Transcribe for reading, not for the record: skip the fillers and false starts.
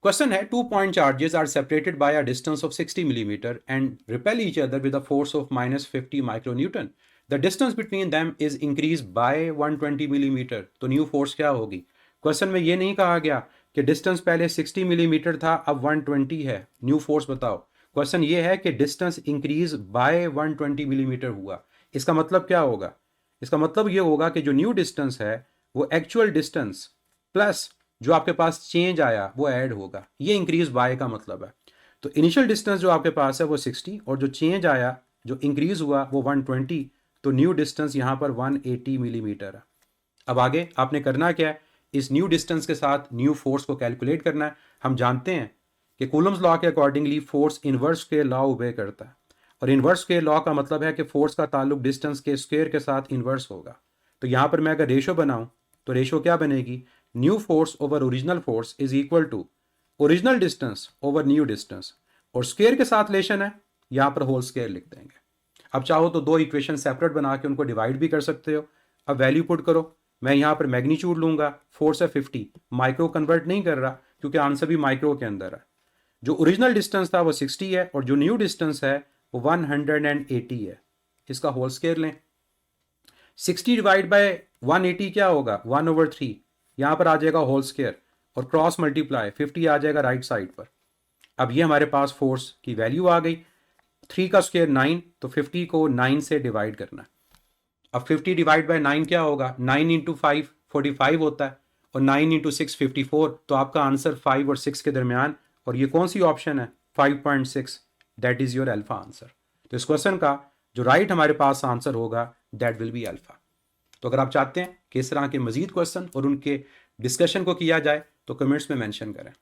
Question है, 2 point charges are separated by a distance of 60 millimeter and repel each other with a force of -50 micronewton. The distance between them is increased by 120 millimeter. तो new force क्या होगी? Question में ये नहीं कहा गया कि डिस्टेंस पहले 60 मिलीमीटर था, अब 120 है, न्यू फोर्स बताओ। क्वेश्चन ये है कि डिस्टेंस इंक्रीज बाय 120 मिलीमीटर हुआ। इसका मतलब क्या होगा? इसका मतलब ये होगा कि जो न्यू डिस्टेंस है वो एक्चुअल डिस्टेंस प्लस जो आपके पास चेंज आया वो ऐड होगा। ये इंक्रीज बाय का मतलब है। तो इनिशियल डिस्टेंस जो आपके पास है वो 60 और जो चेंज आया, जो इंक्रीज हुआ वो 120। तो न्यू डिस्टेंस यहाँ पर 180 मिलीमीटर है। अब आगे आपने करना क्या है? इस न्यू डिस्टेंस के साथ न्यू फोर्स को कैलकुलेट करना है। हम जानते हैं कि कूलम्स लॉ के अकॉर्डिंगली फोर्स इनवर्स के लॉ ओबे करता है, और इनवर्स के लॉ का मतलब है कि फोर्स का ताल्लुक डिस्टेंस के स्क्वायर के साथ इनवर्स होगा। तो यहाँ पर मैं अगर रेशो बनाऊँ तो रेशो क्या बनेगी? New force over original force is equal to original distance over new distance, और स्क्वायर के साथ रिलेशन है, यहाँ पर होल स्क्वायर लिख देंगे। अब चाहो तो दो इक्वेशन सेपरेट बना के उनको डिवाइड भी कर सकते हो। अब वैल्यू पुट करो। मैं यहाँ पर मैग्नीट्यूड लूंगा, फोर्स है 50, माइक्रो कन्वर्ट नहीं कर रहा क्योंकि आंसर भी माइक्रो के अंदर है। जो ओरिजिनल डिस्टेंस था वो 60 है और जो न्यू डिस्टेंस है वो 180 है। इसका होल स्क्वायर लें। 60 डिवाइड बाय 180 क्या होगा? 1/3। यहाँ पर आ जाएगा होल स्क्वायर और क्रॉस मल्टीप्लाई 50 आ जाएगा राइट साइड पर। अब ये हमारे पास फोर्स की वैल्यू आ गई। 3 का स्क्वायर 9, तो 50 को 9 से डिवाइड करना है। अब 50 डिवाइड बाय 9 क्या होगा? 9 इंटू 5 45 होता है, और 9 इंटू 6 54। तो आपका आंसर 5 और 6 के दरमियान, और ये कौन सी ऑप्शन है? 5.6। That is your alpha answer. तो इस क्वेश्चन का जो राइट हमारे पास आंसर होगा दैट विल बी अल्फा। तो अगर आप चाहते हैं कि इस तरह के मजीद क्वेश्चन और उनके डिस्कशन को किया जाए तो कमेंट्स में मेंशन करें।